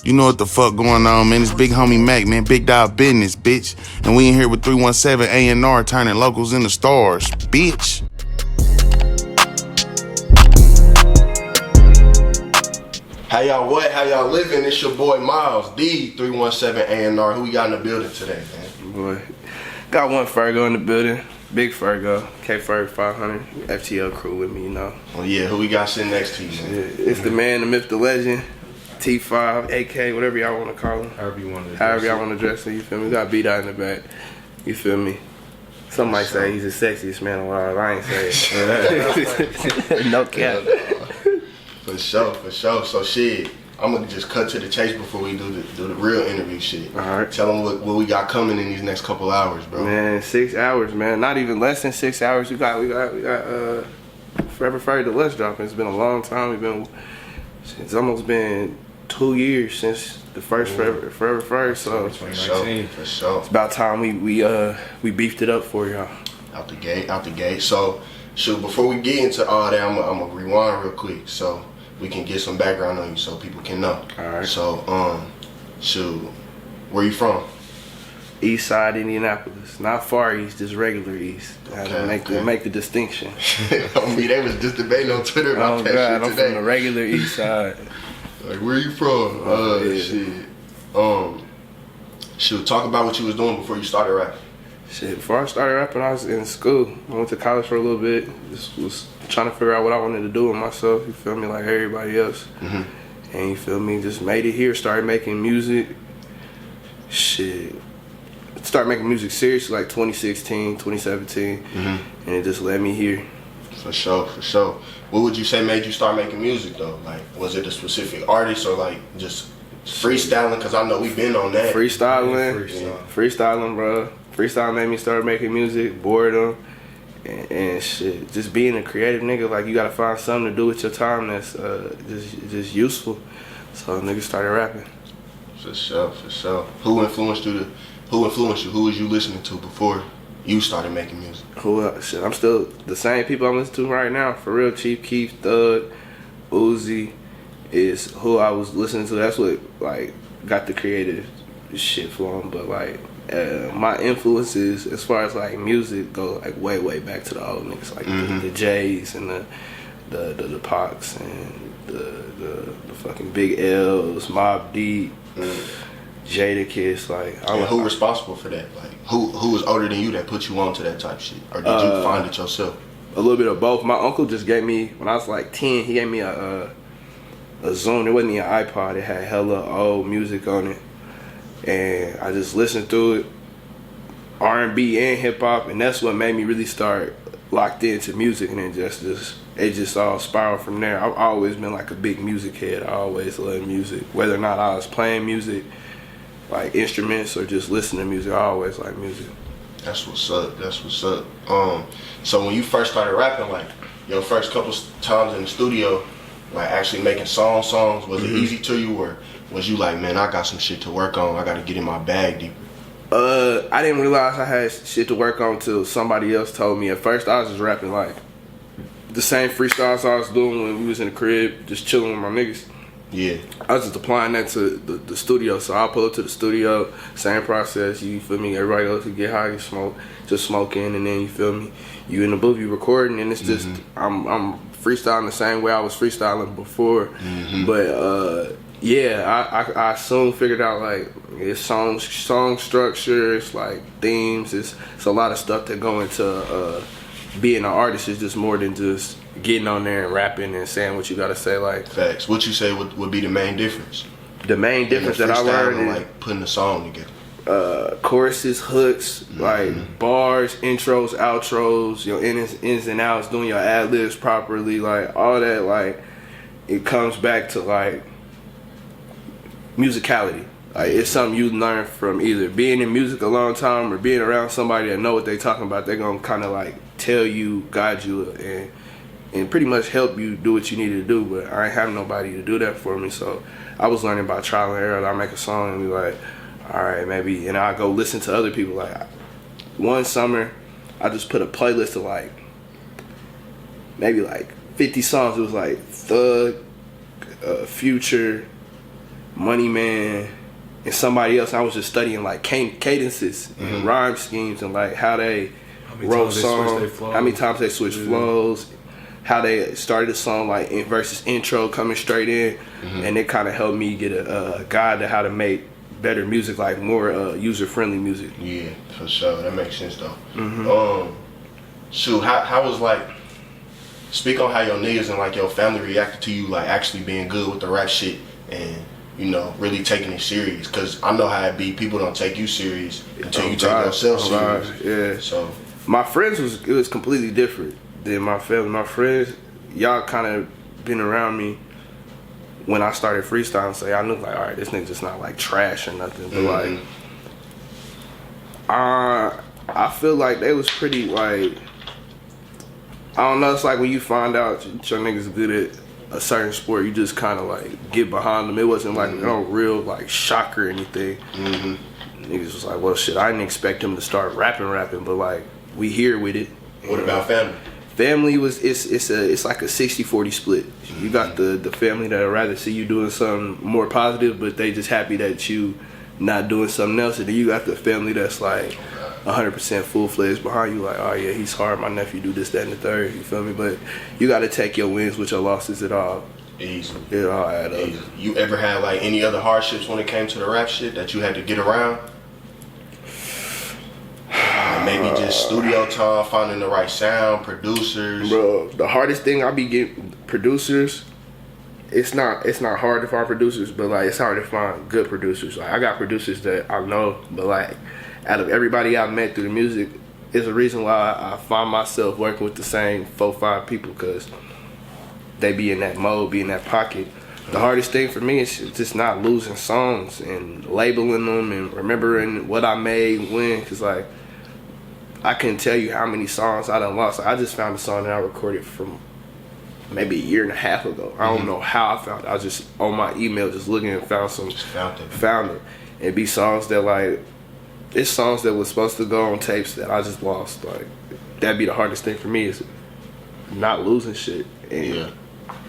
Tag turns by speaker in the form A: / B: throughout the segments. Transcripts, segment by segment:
A: You know what the fuck going on, man. It's big homie Mac, man. Big dog business, bitch. And we in here with 317 A&R turning locals into stars, bitch.
B: How y'all what? How y'all living? It's your boy Miles, D 317 A&R. Who we got in the building today, man?
C: Boy, got 1Fergo in the building. Big Fergo, KFerg500 FTL crew with me, you know.
B: Oh yeah, who we got sitting next to you, man?
C: Yeah, it's the man, the myth, the legend, T5, AK, whatever y'all want to call him.
D: However you want to
C: address him, you feel me? We got B-Dot in the back, you feel me? Some might say he's the sexiest man alive. I ain't say it. No cap.
B: For sure. So shit, I'm gonna just cut to the chase before we do the real interview shit.
C: Alright.
B: Tell them what we got coming in these next couple hours, bro.
C: Man, 6 hours, man. Not even less than 6 hours. We got Forever Ferg Deluxe Now. It's been a long time. It's almost been 2 years since the first Forever Ferg. So
B: For sure.
C: It's about time we beefed it up for y'all.
B: Out the gate. So shoot, before we get into all that, I'm gonna rewind real quick so we can get some background on you so people can know.
C: Alright.
B: So shoot, where you from?
C: East side Indianapolis. Not far east, just regular east. I had to make the distinction.
B: I mean, they was just debating on Twitter about that
C: God,
B: shit
C: I'm
B: today.
C: from the regular east side.
B: Like, where you from?
C: Yeah.
B: Shit. Talk about what you was doing before you started rapping.
C: Shit, before I started rapping, I was in school. I went to college for a little bit. Just was trying to figure out what I wanted to do with myself, you feel me, like everybody else.
B: Mm-hmm.
C: And you feel me, just made it here, started making music. Shit. Started making music seriously like 2016, 2017, and it just led me here.
B: For sure. What would you say made you start making music though? Like, was it a specific artist or like just freestyling? Because I know we've been on that.
C: Freestyling, bro. Freestyle made me start making music, boredom, and shit. Just being a creative nigga, like you gotta find something to do with your time that's just useful. So niggas started rapping.
B: For sure. Who influenced you? Who was you listening to before you started making music?
C: Shit, I'm still the same people I'm listening to right now. For real, Chief Keef, Thug, Uzi is who I was listening to. That's what like got the creative shit flowing. But like my influences as far as like music go like way back to the old niggas like the J's and the Pox and the fucking Big L's, Mobb Deep. Jadakiss, like
B: who responsible for that? Like who was older than you that put you on to that type shit, or did you find it yourself?
C: A little bit of both. My uncle just gave me when I was like 10. He gave me a Zune. It wasn't even an iPod. It had hella old music on it, and I just listened through it, R&B and hip hop, and that's what made me really start locked into music, and then it just all spiraled from there. I've always been like a big music head. I always loved music, whether or not I was playing music, like instruments, or just listening to music. I always like music.
B: That's what's up. So when you first started rapping, like your first couple times in the studio, like actually making songs, was it easy to you, or was you like, man, I got some shit to work on, I gotta get in my bag deeper?
C: I didn't realize I had shit to work on till somebody else told me. At first I was just rapping like the same freestyles I was doing when we was in the crib, just chilling with my niggas.
B: Yeah.
C: I was just applying that to the studio. So I'll pull up to the studio, same process, you feel me? Everybody else would get high, you smoke, just smoking, and then you feel me? You in the booth, you recording, and it's just, I'm freestyling the same way I was freestyling before. But yeah, I soon figured out like it's song structure, it's like themes, it's a lot of stuff that go into being an artist. Is just more than just getting on there and rapping and saying what you gotta say. Like
B: facts. What you say would be the main difference?
C: The main difference that I learned is
B: like putting the song together.
C: Choruses, hooks, like bars, intros, outros, your ins and outs, doing your ad libs properly, like all that. Like it comes back to like musicality. Like it's something you learn from either being in music a long time or being around somebody that know what they talking about. They're gonna kind of like tell you, guide you, and pretty much help you do what you need to do. But I ain't have nobody to do that for me, so I was learning by trial and error. I make a song and be like, all right, maybe, and I go listen to other people. Like one summer, I just put a playlist of like maybe like 50 songs. It was like Thug, Future, Money Man, and somebody else. I was just studying like cadences and rhyme schemes and like how they wrote songs, how many times they switched flows, how they started a song like in versus intro coming straight in, and it kind of helped me get a guide to how to make better music, like more user-friendly music.
B: Yeah, for sure. That makes sense though. Shoot, how was like, speak on how your niggas and like your family reacted to you like actually being good with the rap shit and, you know, really taking it serious, because I know how it be. People don't take you serious until you take yourself serious.
C: Yeah.
B: So
C: my friends it was completely different than my family. My friends, y'all kind of been around me when I started freestyling, so I knew like, all right, this nigga just not like trash or nothing. But like, I feel like they was pretty like, I don't know. It's like when you find out your niggas good at a certain sport, you just kind of like get behind them. It wasn't like no real like shock or anything. Niggas was like, well, shit, I didn't expect him to start rapping, but like we here with it.
B: what about family?
C: Family was it's like a 60-40 split. You got the family that would rather see you doing something more positive, but they just happy that you not doing something else. And then you got the family that's like 100% full-fledged behind you, like, oh yeah, he's hard, my nephew do this, that, and the third, you feel me? But you got to take your wins with your losses. It all add up.
B: You ever had like any other hardships when it came to the rap shit that you had to get around? Maybe just studio time, finding the right sound, producers.
C: Bro, the hardest thing I be getting producers. It's not hard to find producers, but like it's hard to find good producers. Like I got producers that I know, but like out of everybody I've met through the music, is a reason why I find myself working with the same 4-5 people, because they be in that mode, be in that pocket. The hardest thing for me is just not losing songs and labeling them and remembering what I made when, because like I couldn't tell you how many songs I done lost. I just found a song that I recorded from maybe a year and a half ago. I don't know how I found it. I was just on my email just looking and found it. It'd be songs that like, it's songs that was supposed to go on tapes that I just lost. Like that'd be the hardest thing for me, is not losing shit. And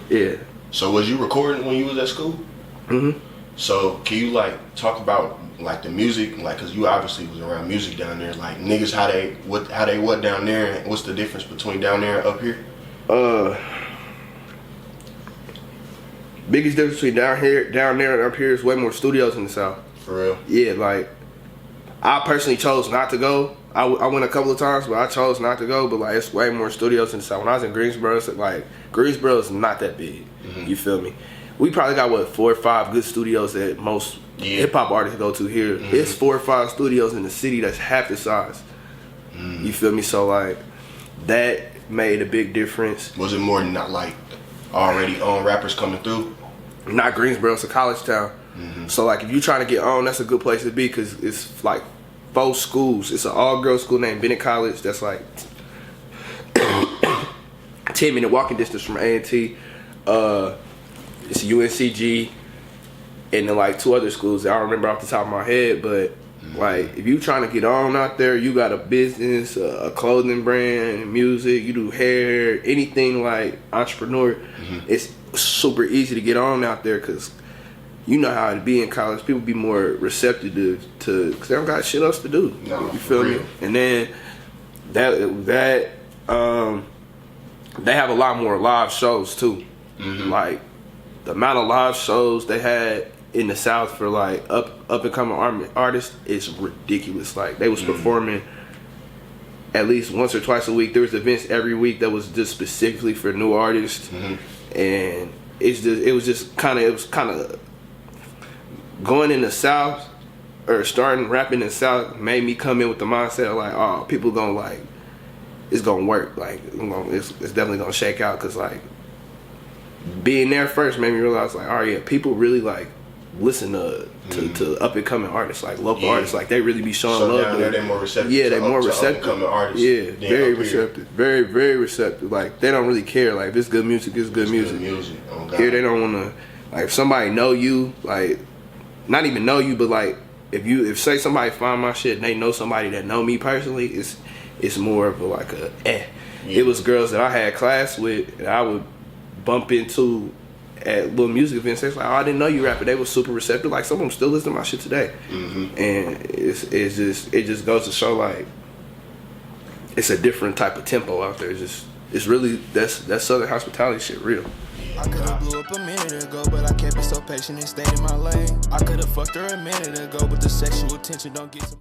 C: yeah.
B: So was you recording when you was at school? So can you like talk about like the music, like, cause you obviously was around music down there, like niggas how they what down there, and what's the difference between down there and up here?
C: Biggest difference between down there and up here is way more studios in the South.
B: For real?
C: Yeah, like I personally chose not to go. I went a couple of times, but I chose not to go. But like it's way more studios in the South. When I was in Greensboro, it's like Greensboro is not that big. You feel me? We probably got 4 or 5 good studios that most hip hop artists go to here. It's 4 or 5 studios in the city that's half the size. You feel me? So like that made a big difference.
B: Was it more not like already on rappers coming through?
C: Not Greensboro, it's a college town. So like if you trying to get on, that's a good place to be, because it's like 4 schools. It's an all-girls school named Bennett College that's like 10-minute walking distance from A&T. It's UNCG, and then like 2 other schools that I don't remember off the top of my head, but like if you trying to get on out there, you got a business, a clothing brand, music, you do hair, anything like entrepreneur, it's super easy to get on out there, because you know how it be in college. People be more receptive to because they don't got shit else to do.
B: No,
C: you feel me? And then they have a lot more live shows too. Like the amount of live shows they had in the South for like up and coming artists is ridiculous. Like they was performing at least once or twice a week. There was events every week that was just specifically for new artists, and it was kind of going in the South or starting rapping in the South made me come in with the mindset of like, oh, people gonna like, it's gonna work. Like it's definitely gonna shake out, because like being there first made me realize like, oh yeah, people really like listen to up and coming artists, like local artists, like they really be showing love.
B: Down there, they're more receptive.
C: Yeah, they're more receptive.
B: Up and coming artists.
C: Yeah, very receptive, very very receptive. Like they don't really care. Like if it's good music, it's good music.
B: Oh, God.
C: Here they don't want to. Like if somebody know you, like not even know you, but like if say somebody find my shit and they know somebody that know me personally, it's more of like a It was girls that I had class with and I would bump into at little music events. It's like, oh, I didn't know you rapping. They were super receptive. Like some of them still listen to my shit today. And it just goes to show like it's a different type of tempo out there. It's really that Southern hospitality shit real.
D: I could've blew up a minute ago, but I kept it so patient and stayed in my lane. I could've fucked her a minute ago, but the sexual tension don't get to